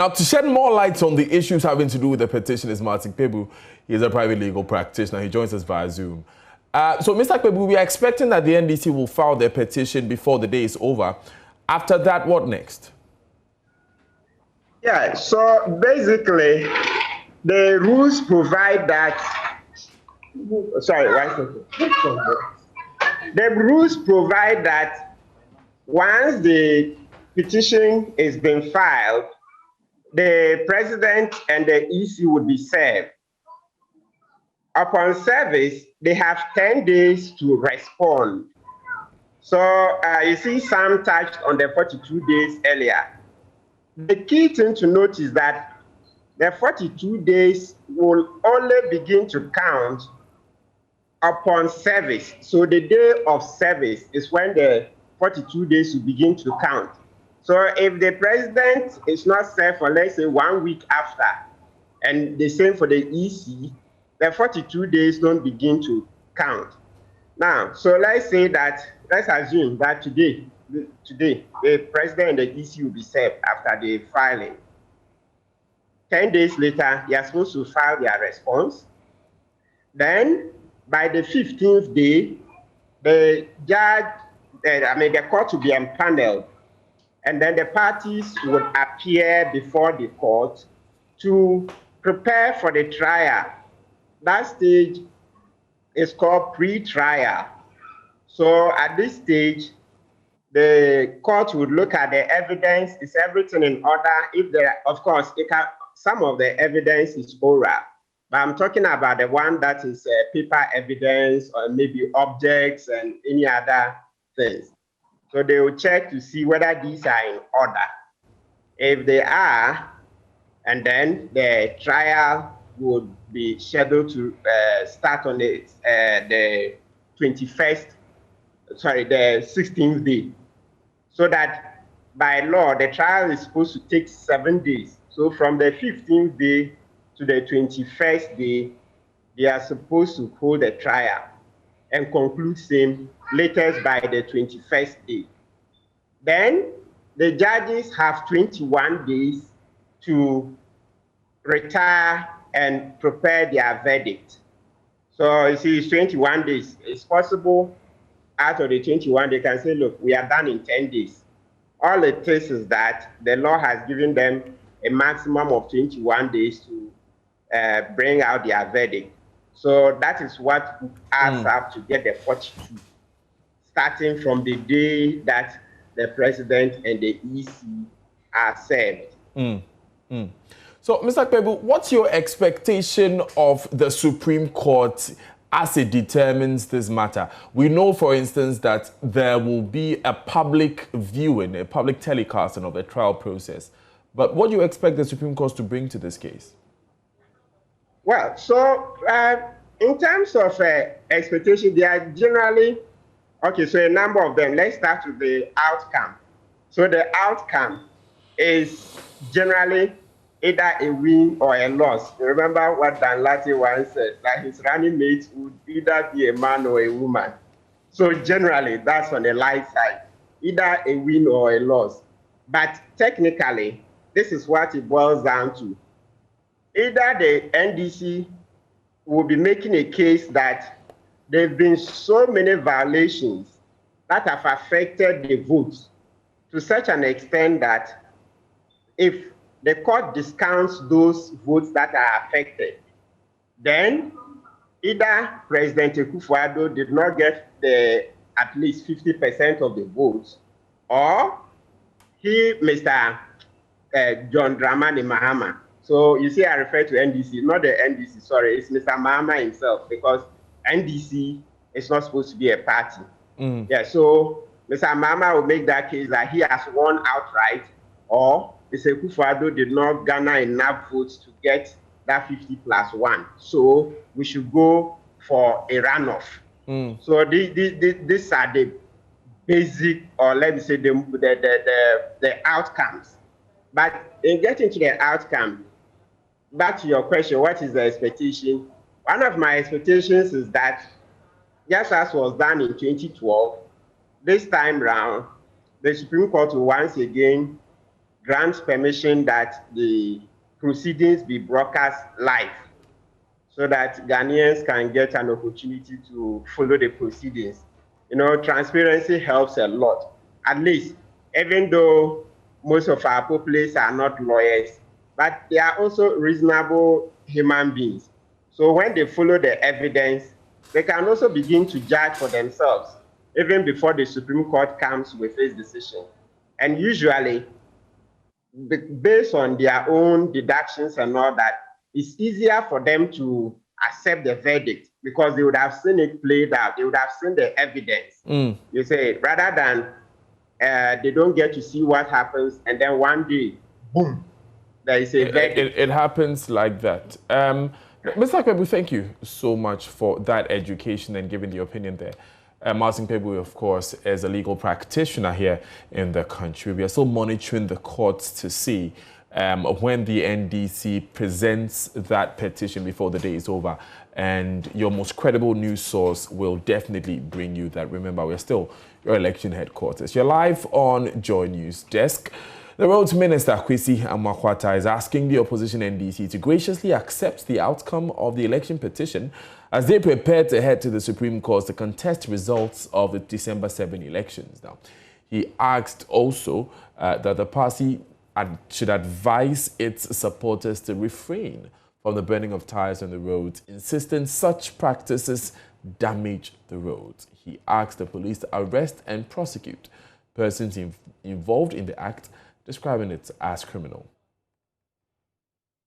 Now, to shed more light on the issues having to do with the petition is Martin Kpebu. He is a private legal practitioner. He joins us via Zoom. So, Mr. Kpebu, we are expecting that the NDC will file their petition before the day is over. After that, what next? Yeah, so basically, the rules provide that... Sorry, one second. The rules provide that once the petition is being filed, the president and the EC would be served. Upon service, they have 10 days to respond. So you see some touched on the 42 days earlier. The key thing to note is that the 42 days will only begin to count upon service. So the day of service is when the 42 days will begin to count. So if the president is not served for, let's say, 1 week after, and the same for the EC, the 42 days don't begin to count. Now, so let's assume that today, the president and the EC will be served after the filing. 10 days later, they are supposed to file their response. Then, by the 15th day, the court will be empaneled, and then the parties would appear before the court to prepare for the trial. That stage is called pre-trial. So at this stage, the court would look at the evidence. Is everything in order? If there, of course, some of the evidence is oral, but I'm talking about the one that is paper evidence or maybe objects and any other things. So they will check to see whether these are in order. If they are, and then the trial would be scheduled to start on the 16th day. So that by law, the trial is supposed to take 7 days. So from the 15th day to the 21st day, they are supposed to hold the trial and conclude same latest by the 21st day. Then the judges have 21 days to retire and prepare their verdict. So you see, it's 21 days. It's possible out of the 21, they can say, look, we are done in 10 days. All it takes is that the law has given them a maximum of 21 days to bring out their verdict. So that is what adds up to get the 42, starting from the day that the president and the EC are served. So, Mr. Kpebu, what's your expectation of the Supreme Court as it determines this matter? We know, for instance, that there will be a public viewing, a public telecasting of the trial process. But what do you expect the Supreme Court to bring to this case? Well, so in terms of expectation, they are generally, okay, so a number of them. Let's start with the outcome. So the outcome is generally either a win or a loss. Remember what Dan Latte once said, that his running mate would either be a man or a woman. So generally, that's on the light side, either a win or a loss. But technically, this is what it boils down to. Either the NDC will be making a case that there have been so many violations that have affected the votes to such an extent that if the court discounts those votes that are affected, then either President Akufo-Addo did not get at least 50% of the votes, or Mr. John Dramani Mahama. So you see, I refer to NDC, not the NDC, sorry, it's Mr. Mahama himself, because NDC is not supposed to be a party. Yeah, so Mr. Mahama will make that case that he has won outright, or Mr. Akufo-Addo did not garner enough votes to get that 50+1. So we should go for a runoff. So these are the basic, or let me say, the outcomes. But in getting to the outcome, back to your question, what is the expectation? One of my expectations is that, just as was done in 2012, this time round, the Supreme Court will once again grants permission that the proceedings be broadcast live so that Ghanaians can get an opportunity to follow the proceedings. You know, transparency helps a lot. At least, even though most of our populace are not lawyers, but they are also reasonable human beings. So when they follow the evidence, they can also begin to judge for themselves, even before the Supreme Court comes with its decision. And usually, based on their own deductions and all that, it's easier for them to accept the verdict because they would have seen it played out. They would have seen the evidence. You say, rather than they don't get to see what happens and then one day, boom, there is a verdict. It happens like that. Mr. Kpebu, thank you so much for that education and giving the opinion there. Martin Kpebu, of course, is a legal practitioner here in the country. We are still monitoring the courts to see when the NDC presents that petition before the day is over. And your most credible news source will definitely bring you that. Remember, we're still your election headquarters. You're live on Joy News Desk. The Roads Minister, Kwesi Amakwata, is asking the opposition NDC to graciously accept the outcome of the election petition as they prepare to head to the Supreme Court to contest results of the December 7 elections. Now, he asked also that the party should advise its supporters to refrain from the burning of tires on the roads, insisting such practices damage the roads. He asked the police to arrest and prosecute persons involved in the act, describing it as criminal.